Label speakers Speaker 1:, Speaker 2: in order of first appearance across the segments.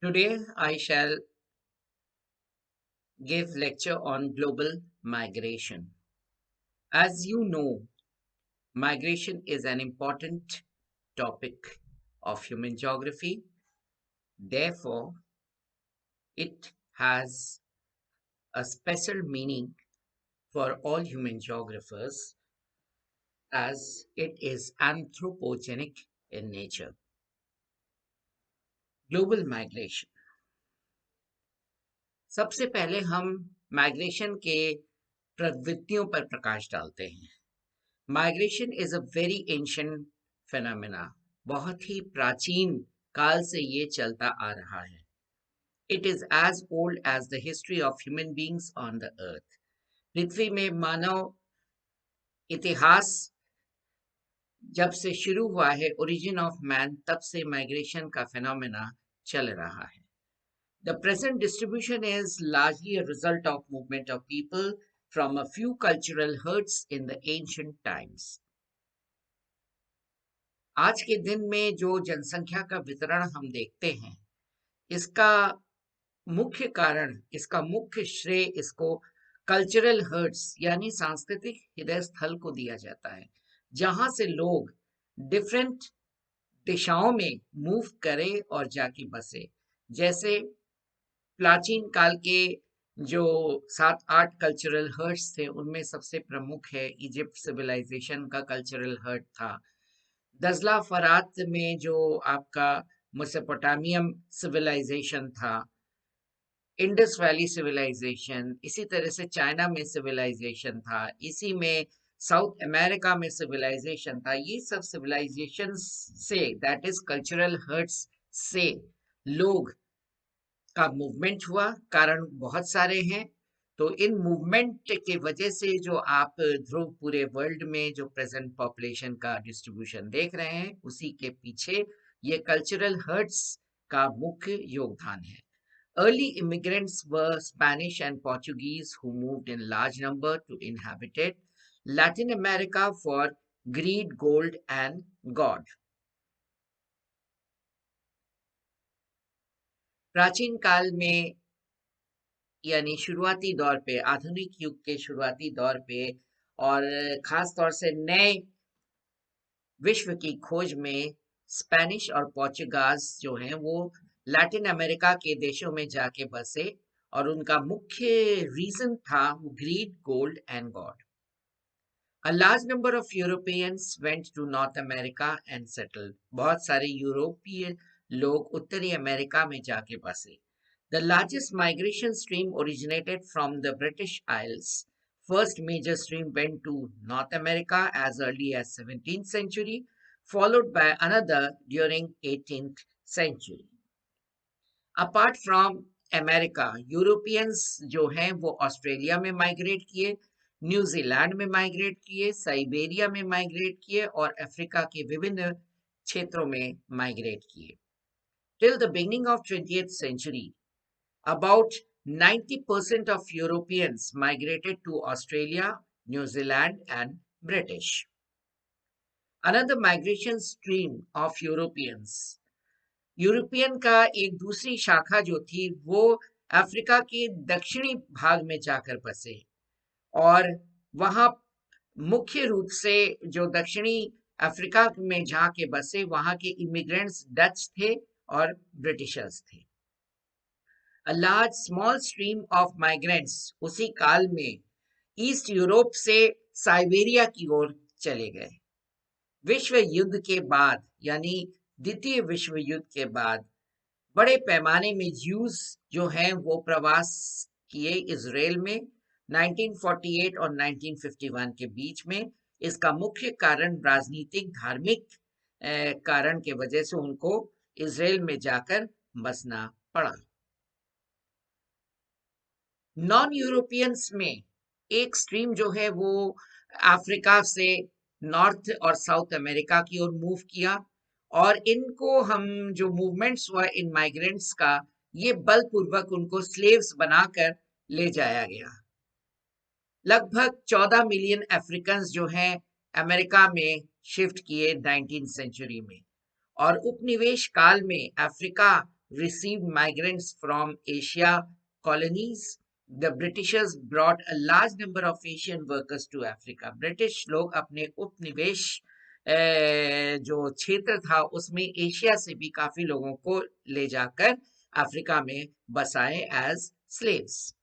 Speaker 1: Today I shall give lecture on global migration. As you know, migration is an important topic of human geography. Therefore, it has a special meaning for all human geographers as it is anthropogenic in nature. Global migration. सबसे पहले हम migration के प्रवृत्तियों पर प्रकाश डालते हैं। Migration is a very ancient phenomena. बहुत ही प्राचीन काल से ये चलता आ रहा है। It is as old as the history of human beings on the earth. पृथ्वी में मानव इतिहास जब से शुरू हुआ है, ओरिजिन ऑफ मैन, तब से माइग्रेशन का फिनोमेना चल रहा है। The present distribution is largely a result of movement of people from a few cultural herds in the ancient times. आज के दिन में जो जनसंख्या का वितरण हम देखते हैं, इसका मुख्य कारण, इसका मुख्य श्रेय इसको कल्चरल हर्ड्स यानी सांस्कृतिक हृदय स्थल को दिया जाता है, जहां से लोग डिफरेंट दिशाओं में मूव करें और जाके बसे। जैसे प्राचीन काल के जो 7-8 कल्चरल हर्ट्स थे, उनमें सबसे प्रमुख है इजिप्ट सिविलाइजेशन का कल्चरल हर्ट था। दजला फरात में जो आपका मेसोपोटामियम सिविलाइजेशन था, इंडस वैली सिविलाइजेशन, इसी तरह से चाइना में सिविलाइजेशन था, इसी में साउथ अमेरिका में सिविलाइजेशन था। ये सब सिविलाइजेशन से, दैट इज कल्चरल हर्ट्स से लोग का मूवमेंट हुआ। कारण बहुत सारे हैं। तो इन मूवमेंट के वजह से जो आप ध्रुव पूरे वर्ल्ड में जो प्रेजेंट पॉपुलेशन का डिस्ट्रीब्यूशन देख रहे हैं, उसी के पीछे ये कल्चरल हर्ट्स का मुख्य योगदान है। Early immigrants were Spanish and Portuguese who moved in large number to inhabited Latin America for greed, gold and god. प्राचीन काल में यानी शुरुआती दौर पे, आधुनिक युग के शुरुआती दौर पे, और खास तौर से नए विश्व की खोज में स्पेनिश और पोर्चुगाज जो हैं वो लैटिन अमेरिका के देशों में जाके बसे, और उनका मुख्य रीजन था greed, gold and god. A large number of Europeans went to North America and settled. बहुत सारे यूरोपीय लोग उत्तरी अमेरिका में जाके बसे। The largest migration stream originated from the British Isles. First major stream went to North America as early as 17th century, followed by another during 18th century. Apart from America, Europeans जो हैं वो Australia में migrate किए, New Zealand में migrate किए, Siberia में migrate किए और अफ्रीका के विभिन्न क्षेत्रों में माइग्रेट किए। Till the beginning of 20th century, about 90% of Europeans migrated to Australia, New Zealand and British. Another migration stream of Europeans, European का एक दूसरी शाखा जो थी वो अफ्रीका के दक्षिणी भाग में जाकर बसे, और वहां मुख्य रूप से जो दक्षिणी अफ्रीका में जाके बसे, वहां के इमिग्रेंट्स डच थे और ब्रिटिशर्स थे। A large small stream of migrants उसी काल में ईस्ट यूरोप से साइबेरिया की ओर चले गए। विश्व युद्ध के बाद यानी द्वितीय विश्व युद्ध के बाद बड़े पैमाने में ज्यूज जो हैं वो प्रवास किए इजराइल में 1948 और 1951 के बीच में। इसका मुख्य कारण राजनीतिक, धार्मिक कारण के वजह से उनको इजराइल में जाकर बसना पड़ा। नॉन यूरोपियंस में एक स्ट्रीम जो है वो अफ्रीका से नॉर्थ और साउथ अमेरिका की ओर मूव किया, और इनको हम जो मूवमेंट्स हुआ इन माइग्रेंट्स का, ये बलपूर्वक उनको स्लेव्स बनाकर ले जाया गया। लगभग 14 मिलियन अफ्रीकन जो हैं अमेरिका में शिफ्ट किए 19th सेंचुरी में, और उपनिवेश काल में Africa received migrants from Asia colonies. The Britishers brought a large number of Asian workers to Africa. British लोग अपने उपनिवेश जो क्षेत्र था उसमें एशिया से भी काफी लोगों को ले जाकर अफ्रीका में बसाए as slaves.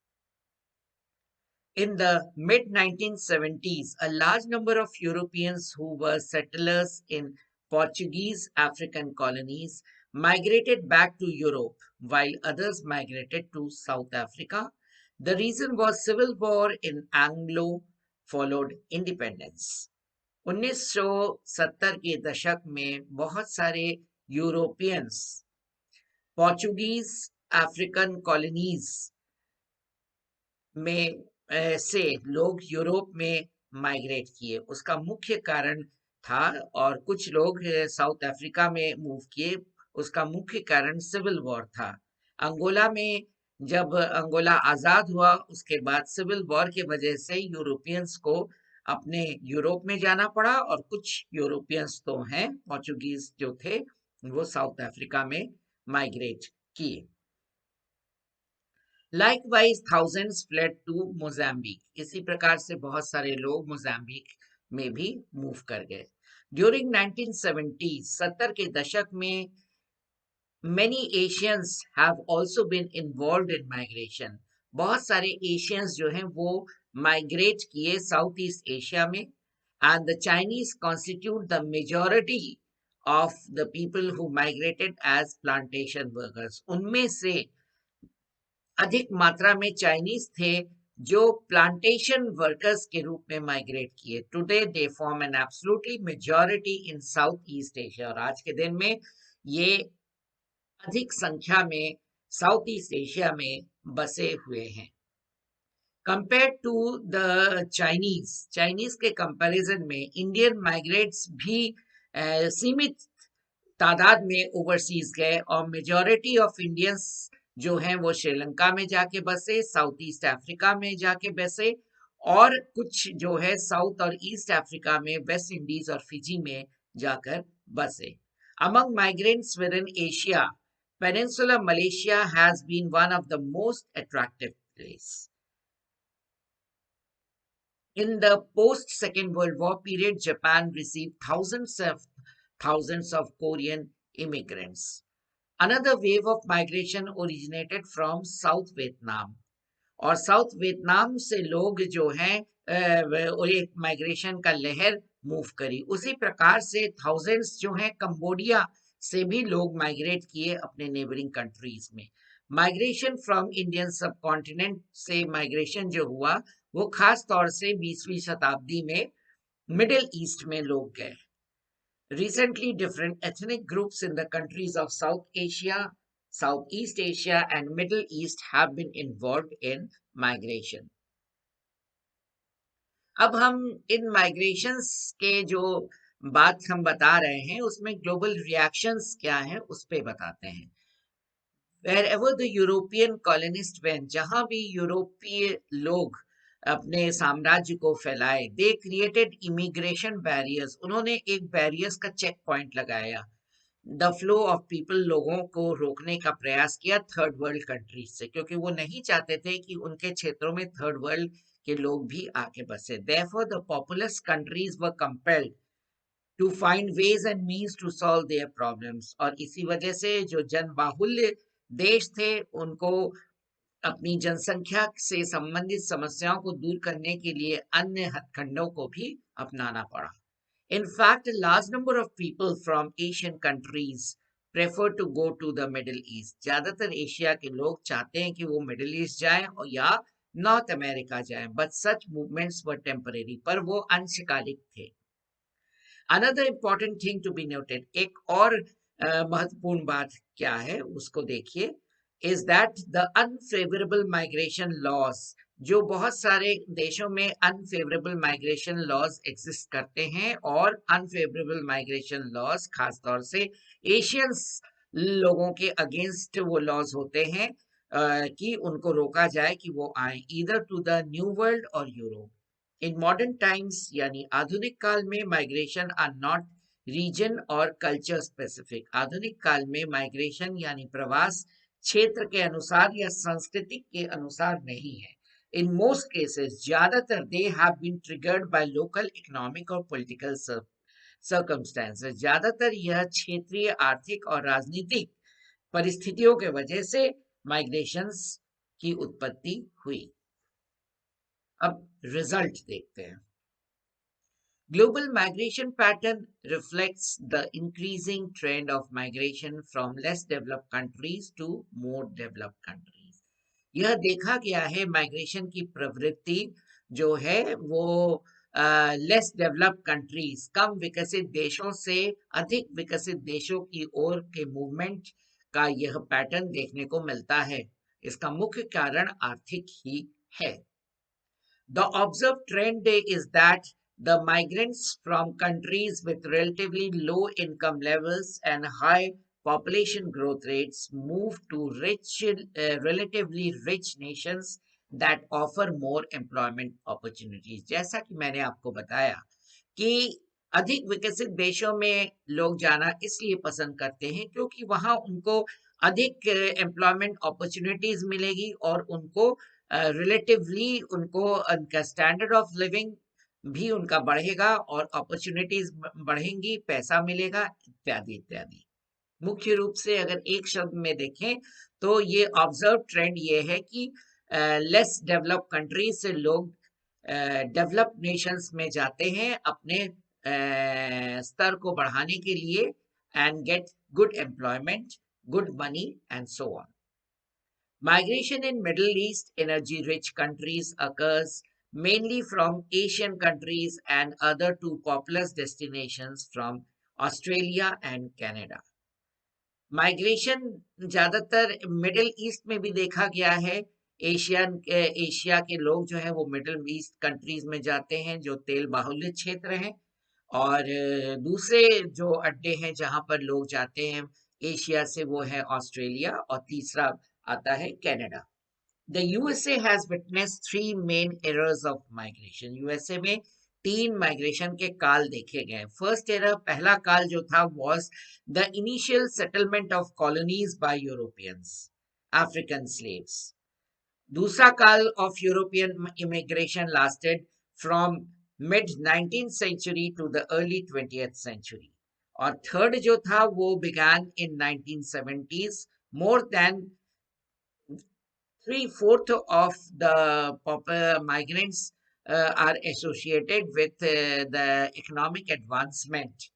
Speaker 1: In the mid 1970s, a large number of Europeans who were settlers in Portuguese African colonies migrated back to Europe, while others migrated to South Africa. The reason was civil war in Anglo followed independence. 1970 के दशक में बहुत सारे Europeans Portuguese African colonies में से लोग Europe में migrate किए। उसका मुख्य कारण था, और कुछ लोग साउथ अफ्रीका में मूव किए, उसका मुख्य कारण सिविल वॉर था। अंगोला में जब अंगोला आजाद हुआ उसके बाद सिविल वॉर की वजह से यूरोपियंस को अपने यूरोप में जाना पड़ा, और कुछ यूरोपियंस तो हैं पोर्चुगीज जो थे वो साउथ अफ्रीका में माइग्रेट किए। Likewise, thousands fled to Mozambique. इसी प्रकार से बहुत सारे लोग मोजाम्बिक में भी मूव कर गए। During 1970s, 70 के दशक में many Asians have also been involved in migration. बहुत सारे एशियंस जो हैं वो माइग्रेट किए साउथ ईस्ट एशिया में, and the Chinese constitute the majority of the people who migrated as plantation workers. उनमें से अधिक मात्रा में चाइनीज थे जो प्लांटेशन वर्कर्स के रूप में माइग्रेट किए। Today they form an absolutely majority in south east Asia, और आज के दिन में ये अधिक संख्या में साउथ ईस्ट एशिया में बसे हुए हैं। कंपेयर टू द चाइनीज के कंपैरिजन में इंडियन माइग्रेट्स भी सीमित तादाद में ओवरसीज गए, और मेजॉरिटी ऑफ इंडियंस जो हैं वो श्रीलंका में जाके बसे, साउथ ईस्ट अफ्रीका में जाके बसे, और कुछ जो है साउथ और ईस्ट अफ्रीका में, वेस्ट इंडीज और फिजी में जाकर बसे। Among migrants within Asia, Peninsular Malaysia has been one of the most attractive places. In the post-Second World War period, Japan received thousands of Korean immigrants. Another wave of migration originated from South Vietnam, और south Vietnam से लोग जो हैं एक migration का लहर move करी। उसी प्रकार से थाउजेंड्स जो हैं कंबोडिया से भी लोग माइग्रेट किए अपने नेबरिंग कंट्रीज में। माइग्रेशन फ्रॉम इंडियन सब कॉन्टिनेंट से माइग्रेशन जो हुआ वो खास तौर से 20वीं शताब्दी में मिडिल ईस्ट में लोग गए। Recently, different ethnic groups in the countries of South Asia, Southeast Asia, and Middle East have been involved in migration. अब हम इन migrations के जो बात हम बता रहे हैं उसमें global reactions क्या हैं उस पे बताते हैं। Wherever the European colonists went, जहां भी यूरोपीय लोग अपने साम्राज्य को फैलाए, दे क्रिएटेड इमिग्रेशन बैरियर्स, उन्होंने एक बैरियर्स का चेक पॉइंट लगाया। द फ्लो ऑफ पीपल, लोगों को रोकने का प्रयास किया थर्ड वर्ल्ड कंट्रीज से, क्योंकि वो नहीं चाहते थे कि उनके क्षेत्रों में थर्ड वर्ल्ड के लोग भी आके बसे। Therefore the populous countries were compelled to find ways and means to solve their problems, और इसी वजह से जो जनबाहुल्य देश थे उनको अपनी जनसंख्या से संबंधित समस्याओं को दूर करने के लिए अन्य हथकंडों को भी अपनाना पड़ा। In fact, a large number of people from Asian countries prefer to go to the Middle East. ज्यादातर एशिया के लोग चाहते हैं कि वो मिडिल ईस्ट जाएं और या नॉर्थ अमेरिका जाएं, but such movements were temporary, पर वो अंशकालिक थे। Another important thing to be noted, एक और महत्वपूर्ण बात क्या है उसको देखिए, is that the unfavorable migration laws, जो बहुत सारे देशों में अनफेवरेबल माइग्रेशन लॉज एग्जिस्ट करते हैं, और अनफेवरेबल माइग्रेशन लॉज खास तौर से एशियंस लोगों के अगेंस्ट वो लॉज होते हैं कि उनको रोका जाए कि वो आए either to the new world और यूरोप। इन मॉडर्न टाइम्स यानी आधुनिक काल में माइग्रेशन आर नॉट रीजन और कल्चर स्पेसिफिक। आधुनिक काल में माइग्रेशन यानी प्रवास क्षेत्र के अनुसार या संस्कृति के अनुसार नहीं है। इन मोस्ट केसेस ज्यादातर they have been triggered by local economic और पॉलिटिकल सर्कमस्टेंसेस। ज्यादातर यह क्षेत्रीय आर्थिक और राजनीतिक परिस्थितियों के वजह से माइग्रेशंस की उत्पत्ति हुई। अब रिजल्ट देखते हैं। Global migration pattern reflects the increasing trend of migration from less developed countries to more developed countries. यह देखा गया है माइग्रेशन की प्रवृत्ति जो है वो लेस डेवलप्ड कंट्रीज, कम विकसित देशों से अधिक विकसित देशों की ओर के मूवमेंट का यह पैटर्न देखने को मिलता है। इसका मुख्य कारण आर्थिक ही है। The observed trend is that the migrants from countries with relatively low income levels and high population growth rates move to relatively rich nations that offer more employment opportunities. जैसा कि मैंने आपको बताया कि अधिक विकसित देशों में लोग जाना इसलिए पसंद करते हैं क्योंकि वहां उनको अधिक एम्प्लॉयमेंट अपॉर्चुनिटीज मिलेगी और उनको रिलेटिवली उनको उनका स्टैंडर्ड ऑफ लिविंग भी उनका बढ़ेगा और अपॉर्चुनिटीज बढ़ेंगी, पैसा मिलेगा, इत्यादि इत्यादि। मुख्य रूप से अगर एक शब्द में देखें तो ये ऑब्जर्व ट्रेंड ये है कि लेस डेवलप कंट्री से लोग डेवलप्ड नेशंस में जाते हैं अपने स्तर को बढ़ाने के लिए and get good employment, good money and so on. Migration in Middle East energy-rich countries occurs mainly from Asian countries and other two populous destinations from Australia and Canada. Migration ज्यादातर मिडिल ईस्ट में भी देखा गया है। Asia के लोग जो है वो मिडिल ईस्ट कंट्रीज में जाते हैं जो तेल बाहुल्य क्षेत्र हैं, और दूसरे जो अड्डे हैं जहां पर लोग जाते हैं एशिया से वो है ऑस्ट्रेलिया, और तीसरा आता है Canada. The USA has witnessed three main eras of migration. USA में तीन माइग्रेशन के काल देखे गए। फर्स्ट एरा, पहला काल जो था was the initial settlement of colonies by Europeans, African slaves. दूसरा काल of European immigration lasted from mid 19th century to the early 20th century. और थर्ड जो था वो began in 1970s. More than 3/4 of the migrants are associated with the economic advancement.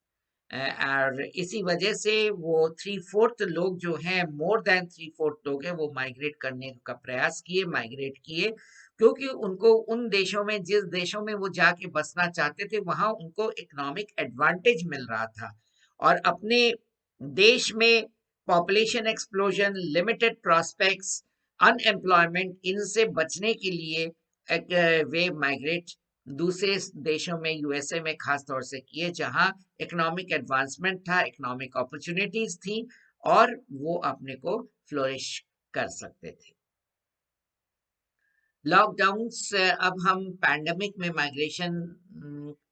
Speaker 1: और इसी वजह से वो 3/4 लोग जो हैं, मोर देन 3/4 लोग हैं, वो माइग्रेट करने का प्रयास किए, माइग्रेट किए, क्योंकि उनको उन देशों में, जिस देशों में वो जाके बसना चाहते थे, वहां उनको इकोनॉमिक एडवांटेज मिल रहा था, और अपने देश में population explosion, limited prospects, unemployment, इनसे बचने के लिए वे माइग्रेट दूसरे देशों में, यूएसए में खास तौर से किए, जहां इकोनॉमिक एडवांसमेंट था, इकोनॉमिक अपॉर्चुनिटीज थी, और वो अपने को फ्लोरिश कर सकते थे। लॉकडाउन्स, अब हम पैंडेमिक में माइग्रेशन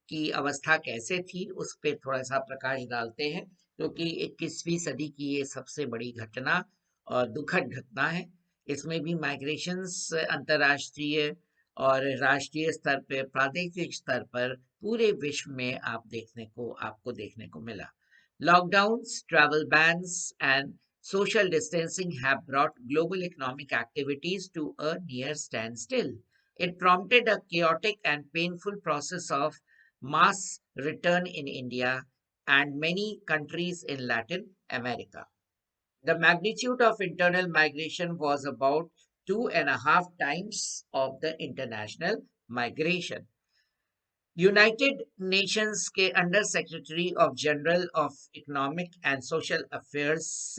Speaker 1: की अवस्था कैसे थी उस पर थोड़ा सा प्रकाश डालते हैं, क्योंकि 21वीं सदी की ये सबसे बड़ी घटना और दुखद घटना है। इसमें भी माइग्रेशंस अंतर्राष्ट्रीय और राष्ट्रीय स्तर पर, प्रादेशिक स्तर पर, पूरे विश्व में आपको देखने को मिला। Lockdowns, travel bans and social distancing have brought global economic activities to a near standstill. It prompted a chaotic and painful process of mass return in India and many countries in Latin America. The magnitude of internal migration was about 2.5 times of the international migration. United Nations के under secretary of general of economic and social affairs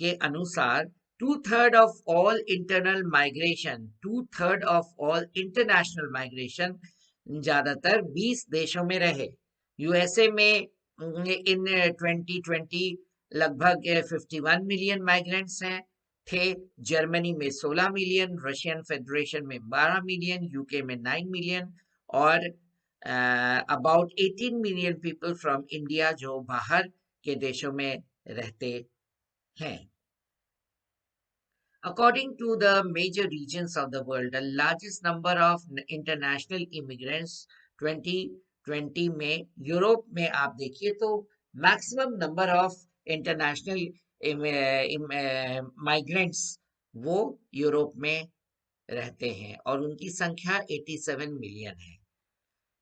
Speaker 1: के अनुसार 2/3 of all internal migration, 2/3 of all international migration ज्यादातर 20 देशों में रहे। USA में इन 2020 लगभग 51 million migrants हैं थे, जर्मनी में 16 मिलियन, रशियन फेडरेशन में 12 मिलियन, यूके में 9 मिलियन, और about 18 million people from India जो बाहर के देशों में रहते हैं. According to the major regions of the world, the largest number of international immigrants 2020 में यूरोप में आप देखिए तो maximum number of international migrants वो यूरोप में रहते हैं और उनकी संख्या 87 मिलियन है.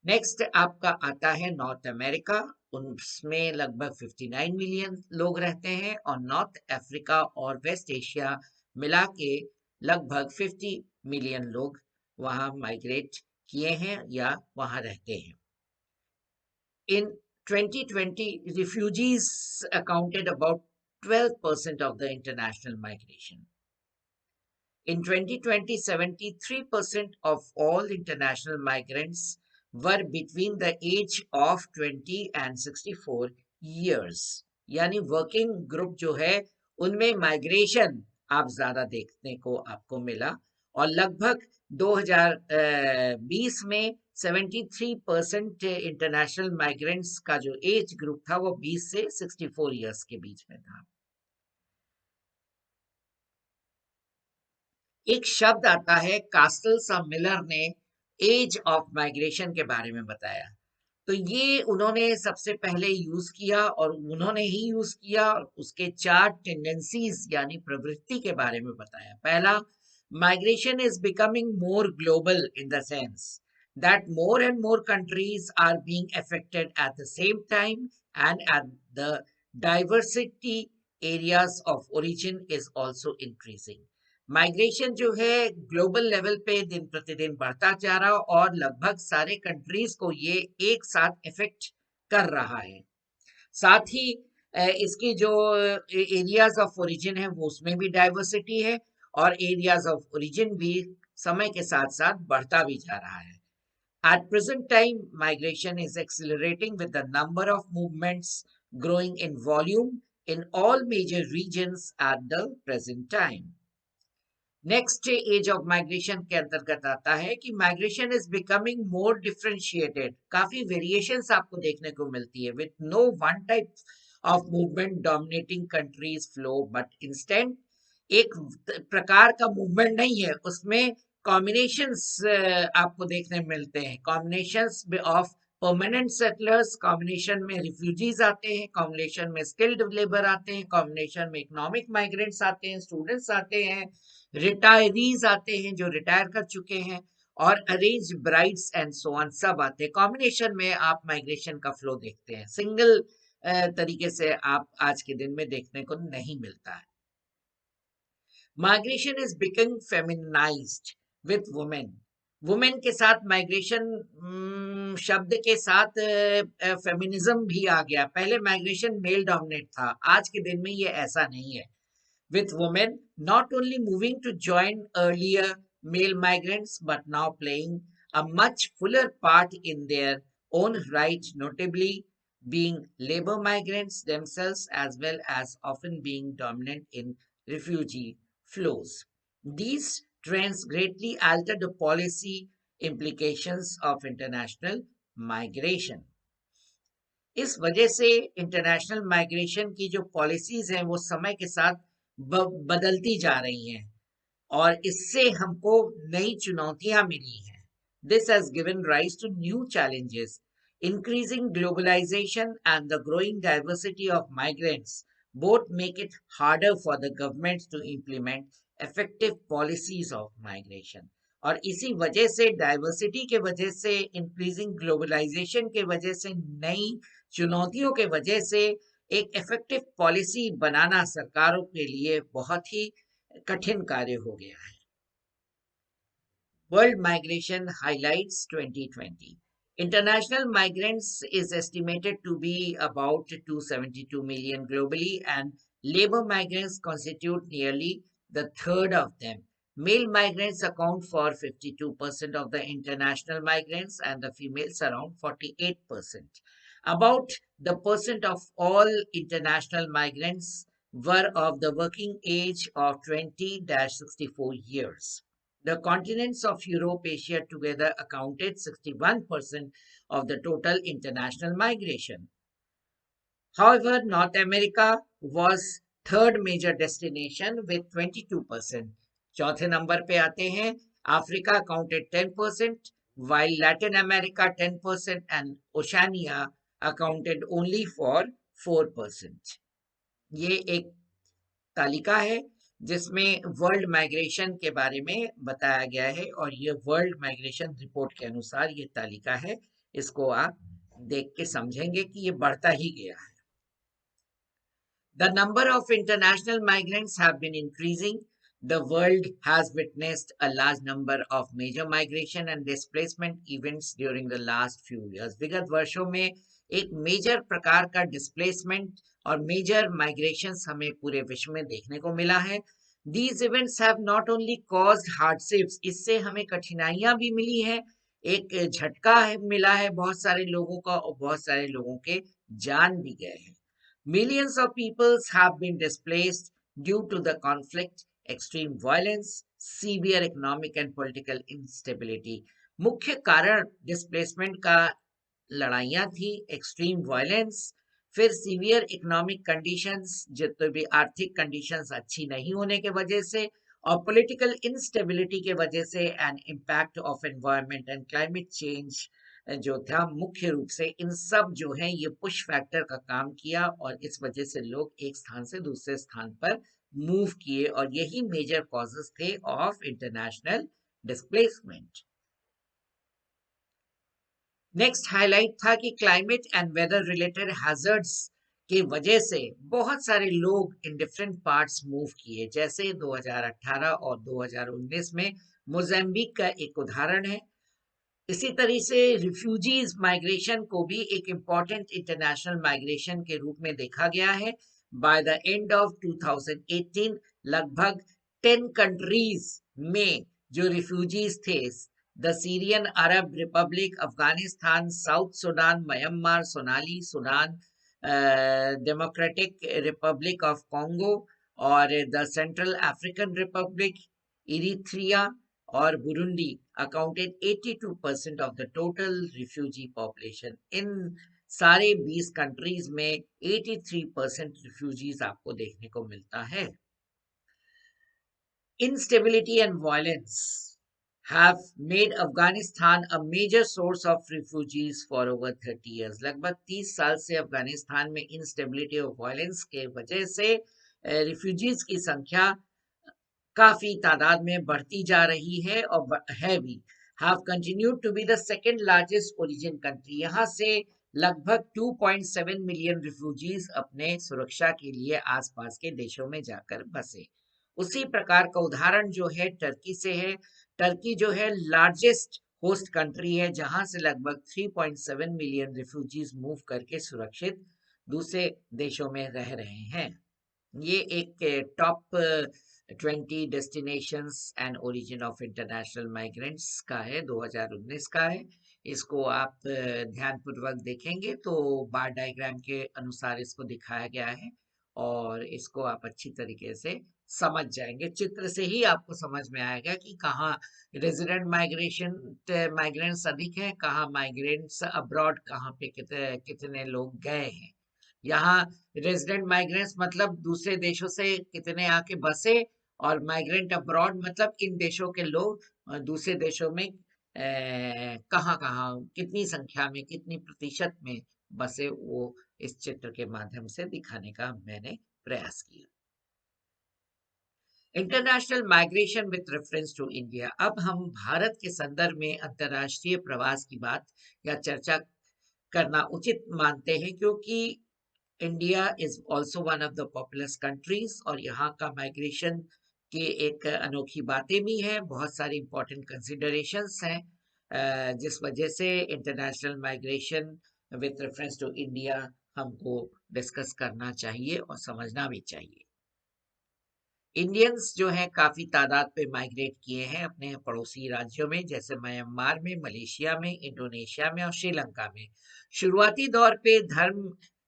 Speaker 1: नेक्स्ट आपका आता है नॉर्थ अमेरिका, उसमें लगभग 59 मिलियन लोग रहते हैं और नॉर्थ अफ्रीका और वेस्ट एशिया मिला के लगभग 50 मिलियन लोग वहां माइग्रेट किए हैं या वहां रहते हैं. In 2020, refugees accounted about 12% of the international migration. In 2020, 73% of all international migrants were between the age of 20 and 64 years. यानी वर्किंग ग्रुप जो है उनमें माइग्रेशन आप ज्यादा देखने को आपको मिला और लगभग 2020 में 73% इंटरनेशनल माइग्रेंट्स का जो एज ग्रुप था वो 20 से 64 इयर्स के बीच में था. एक शब्द आता है, कास्टल मिलर ने एज ऑफ माइग्रेशन के बारे में बताया. तो ये उन्होंने सबसे पहले यूज किया और उन्होंने ही यूज किया और उसके 4 टेंडेंसीज यानी प्रवृत्ति के बारे में बताया. पहला, migration is becoming more global in the sense that more and more countries are being affected at the same time and at the diversity areas of origin is also increasing. Migration जो है global level पे दिन प्रतिदिन बढ़ता जा रहा और लगभग सारे कंट्रीज को ये एक साथ इफेक्ट कर रहा है. साथ ही इसकी जो एरियाज ऑफ ओरिजिन है वो उसमें भी डाइवर्सिटी है और एरियाज ऑफ ओरिजिन भी समय के साथ साथ बढ़ता भी जा रहा है. At present time, migration is accelerating with the number of movements growing in volume in all major regions at the present time. Next age of migration के अंतर्गत आता है कि migration is becoming more differentiated. काफी variations आपको देखने को मिलती है with no one type of movement dominating countries flow but instead एक प्रकार का मूवमेंट नहीं है, उसमें कॉम्बिनेशंस आपको देखने मिलते हैं. Combinations of permanent settlers, combination में रिफ्यूजीज आते हैं, कॉम्बिनेशन में स्किल्ड लेबर आते हैं, कॉम्बिनेशन में इकोनॉमिक माइग्रेंट्स आते हैं, स्टूडेंट्स आते हैं, रिटायरीज आते हैं जो रिटायर कर चुके हैं और arrange brides and so on सब आते हैं. कॉम्बिनेशन में आप माइग्रेशन का फ्लो देखते हैं, सिंगल तरीके से आप आज के दिन में देखने को नहीं मिलता है. Migration is becoming feminized with women. Women के साथ माइग्रेशन शब्द के साथ फेमिनिज्म भी आ गया. पहले माइग्रेशन मेल डोमिनेट था, आज के दिन में ये ऐसा नहीं है. With women not only moving to join earlier male migrants but now playing a much fuller part in their own right, notably being labor migrants themselves as well as often being dominant in refugee flows. These trends greatly alter the policy implications of international migration. इस वजह से international migration की जो policies हैं वो समय के साथ बदलती जा रही हैं और इससे हमको नई चुनौतियां मिली हैं. This has given rise to new challenges. Increasing globalization and the growing diversity of migrants both make it harder for the governments to implement effective policies of migration. और इसी वजह से डाइवर्सिटी के वजह से, इंक्रीजिंग ग्लोबलाइजेशन के वजह से, नई चुनौतियों के वजह से एक इफेक्टिव पॉलिसी बनाना सरकारों के लिए बहुत ही कठिन कार्य हो गया है. World migration highlights 2020. International migrants is estimated to be about 272 million globally and labor migrants constitute nearly the third of them. Male migrants account for 52% of the international migrants and the females around 48%. About the percent of all international migrants were of the working age of 20-64 years. The continents of Europe, Asia together accounted 61% of the total international migration. However, North America was third major destination with 22%. चौथे number पे आते हैं Africa accounted 10%, while Latin America 10% and Oceania accounted only for 4%. ये एक तालिका है जिसमें world migration के बारे में बताया गया है और ये वर्ल्ड माइग्रेशन रिपोर्ट के अनुसार ये तालिका है. इसको आप देख के समझेंगे कि ये बढ़ता ही गया है. The number of international migrants have been increasing. The world has witnessed a large number of major migration and displacement events during the last few years. विगत वर्षों में एक मेजर प्रकार का डिस्प्लेसमेंट और मेजर माइग्रेशंस हमें पूरे विश्व में देखने को मिला है. These events have not only caused hardships, इससे हमें कठिनाइयां भी मिली है, एक झटका मिला है बहुत सारे लोगों का और बहुत सारे लोगों के जान भी गए हैं. Millions of peoples have been displaced due to the conflict, extreme violence, severe economic and political instability. मुख्य कारण डिस्प्लेसमेंट का लड़ाइयाँ थी, एक्सट्रीम वायलेंस, फिर सीवियर इकोनॉमिक कंडीशंस, जितने भी आर्थिक कंडीशंस अच्छी नहीं होने के वजह से और पॉलिटिकल इंस्टेबिलिटी के वजह से and impact of environment and climate change जो था. मुख्य रूप से इन सब जो है ये पुश फैक्टर का काम किया और इस वजह से लोग एक स्थान से दूसरे स्थान पर मूव किए और यही मेजर कॉजेस थे of international displacement. Next highlight था कि climate and weather related hazards के वजह से बहुत सारे लोग इन डिफरेंट पार्ट्स मूव किए. जैसे 2018 और 2019 में मोजाम्बिक का एक उदाहरण है. इसी तरह से रिफ्यूजीज माइग्रेशन को भी एक इम्पॉर्टेंट इंटरनेशनल माइग्रेशन के रूप में देखा गया है. बाय द एंड ऑफ 2018 लगभग 10 कंट्रीज में जो रिफ्यूजीज थे, the Syrian Arab Republic, Afghanistan, South Sudan, Myanmar, Somalia Sudan, Democratic Republic of Congo और the Central African Republic, Eritrea और Burundi accounted 82% of the total refugee population. इन सारे 20 countries में 83% refugees आपको देखने को मिलता है. Instability and violence have made Afghanistan a major source of refugees for over 30 years. लगभग 30 साल से अफगानिस्तान में इंस्टेबिलिटी और वायलेंस के वजह से रिफ्यूजीज की संख्या काफी तादाद में बढ़ती जा रही है और है भी. Have continued to be the second largest origin country. यहाँ से लगभग 2.7 मिलियन रिफ्यूजीज अपने सुरक्षा के लिए आसपास के देशों में जाकर बसे. उसी प्रकार का उदाहरण जो है टर्की से है. टर्की जो है लार्जेस्ट होस्ट कंट्री है जहां से लगभग 3.7 मिलियन रिफ्यूजीज मूव करके सुरक्षित दूसरे देशों में रह रहे हैं. ये एक top 20 destinations and origin of international migrants का है, 2019 का है. इसको आप ध्यानपूर्वक देखेंगे तो बार डायग्राम के अनुसार इसको दिखाया गया है और इसको आप अच्छी तरीके से समझ जाएंगे. चित्र से ही आपको समझ में आएगा कि कहाँ रेजिडेंट माइग्रेंट्स अधिक हैं, कहाँ माइग्रेंट्स अब्रॉड, कहाँ पे कितने लोग गए हैं. यहाँ रेजिडेंट माइग्रेंट्स मतलब दूसरे देशों से कितने आके बसे और माइग्रेंट अब्रॉड मतलब इन देशों के लोग दूसरे देशों में कहाँ कहाँ कितनी संख्या में कितनी प्रतिशत में बसे, वो इस चित्र के माध्यम से दिखाने का मैंने प्रयास किया. International migration with reference to India. अब हम भारत के संदर्भ में अंतर्राष्ट्रीय प्रवास की बात या चर्चा करना उचित मानते हैं क्योंकि India is also one of the populous countries और यहाँ का माइग्रेशन की एक अनोखी बातें भी हैं, बहुत सारी इंपॉर्टेंट कंसिडरेशंस हैं जिस वजह से international migration with reference to India हमको डिस्कस करना चाहिए और समझना भी चाहिए. इंडियंस जो हैं काफी तादाद पे माइग्रेट किए हैं अपने पड़ोसी राज्यों में, जैसे म्यांमार में, मलेशिया में, इंडोनेशिया में और श्रीलंका में. शुरुआती दौर पे धर्म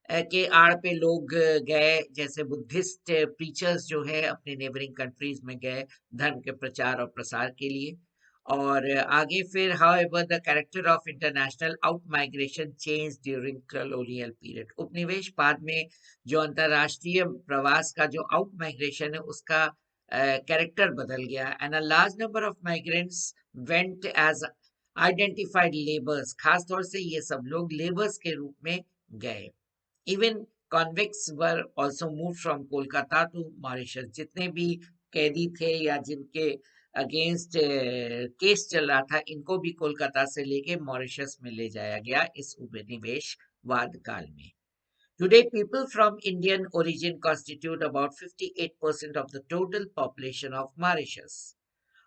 Speaker 1: के आड़ पे लोग गए, जैसे बुद्धिस्ट प्रीचर्स जो है अपने नेबरिंग कंट्रीज में गए धर्म के प्रचार और प्रसार के लिए. और आगे फिर however the character of international out migration changed during colonial period. उपनिवेश बाद में जो अंतरराष्ट्रीय प्रवास का जो आउट माइग्रेशन है उसका कैरेक्टर बदल गया and a large number of migrants went as identified laborers. खास तौर से ये सब लोग लेबर्स के रूप में गए. Even convicts were also moved from Kolkata to Mauritius. जितने भी कैदी थे या जिनके अगेंस्ट केस चल रहा था इनको भी कोलकाता से लेके मॉरिशस में ले जाया गया इस उपनिवेशवाद काल में. Today, people from Indian origin constitute about 58% of the total population of Mauritius.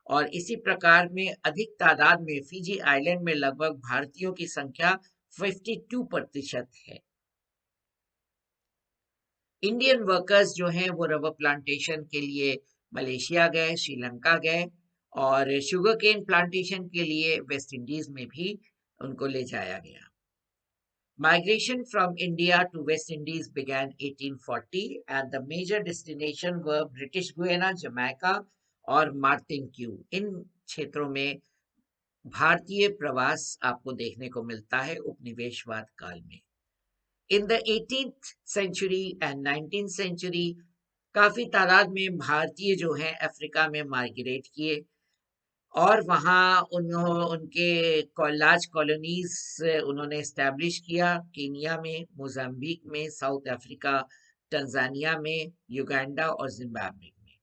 Speaker 1: और इसी प्रकार में अधिक तादाद में फिजी आइलैंड में लगभग भारतीयों की संख्या 52% है. इंडियन वर्कर्स जो हैं वो रबर प्लांटेशन के लिए मलेशिया गए, श्रीलंका गए और शुगर केन प्लांटेशन के लिए वेस्ट इंडीज में भी उनको ले जाया गया. Migration from India to West Indies began 1840 and the major destination were British Guiana, Jamaica और मार्टिन क्यू. इन क्षेत्रों में भारतीय प्रवास आपको देखने को मिलता है उपनिवेशवाद काल में. In the 18th century and 19th century काफी तादाद में भारतीय जो हैं अफ्रीका में माइग्रेट किए और वहाँ उनके लार्ज कॉलोनीज उन्होंने एस्टैब्लिश किया केनिया में, मोजाम्बिक में, साउथ अफ्रीका, टंजानिया में, युगांडा और जिम्बाब्वे में.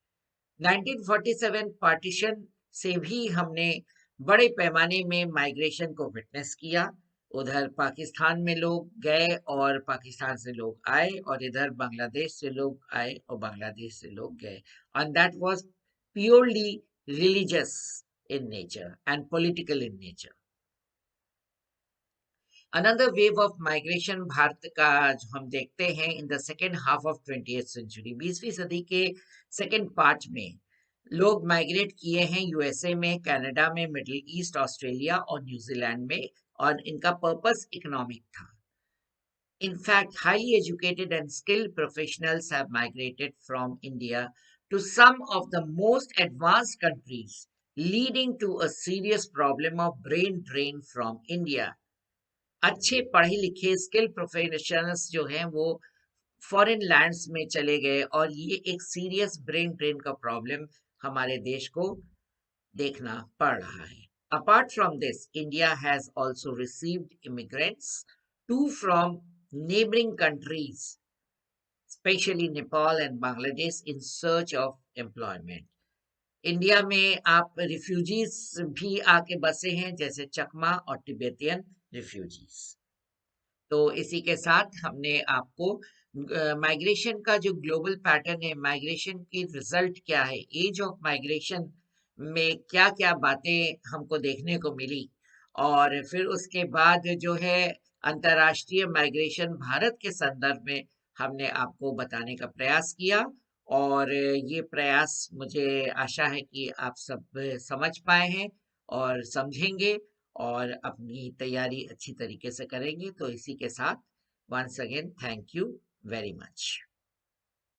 Speaker 1: 1947 पार्टीशन से भी हमने बड़े पैमाने में माइग्रेशन को विटनेस किया. उधर पाकिस्तान में लोग गए और पाकिस्तान से लोग आए और इधर बांग्लादेश से लोग आए और बांग्लादेश से लोग गए. And that was purely religious in nature and political in nature. Another wave of migration Bharat का जो हम देखते हैं in the second half of 20th century, 20वीं सदी के सेकेंड पार्ट में लोग माइग्रेट किए हैं यूएसए में, कनाडा में, मिडिल ईस्ट, ऑस्ट्रेलिया और न्यूजीलैंड में और इनका पर्पस इकोनॉमिक था. In fact, highly educated and skilled professionals have migrated from India to some of the most advanced countries, leading to a serious problem of brain drain from India. अच्छे पढ़े लिखे skill professionals जो हैं वो foreign lands में चले गए और ये एक सीरियस ब्रेन ड्रेन का प्रॉब्लम हमारे देश को देखना पड़ रहा है. Apart from this, India has also received immigrants too from neighboring countries, especially Nepal and Bangladesh, in search of employment. India में आप रिफ्यूजीज भी आके बसे हैं जैसे चकमा और तिब्बतियन रिफ्यूजीज. तो इसी के साथ हमने आपको माइग्रेशन का जो ग्लोबल पैटर्न है, माइग्रेशन की रिजल्ट क्या है, एज ऑफ माइग्रेशन में क्या क्या बातें हमको देखने को मिली और फिर उसके बाद जो है अंतर्राष्ट्रीय माइग्रेशन भारत के संदर्भ में हमने आपको बताने का प्रयास किया और ये प्रयास मुझे आशा है कि आप सब समझ पाए हैं और समझेंगे और अपनी तैयारी अच्छी तरीके से करेंगे. तो इसी के साथ once again thank you very much.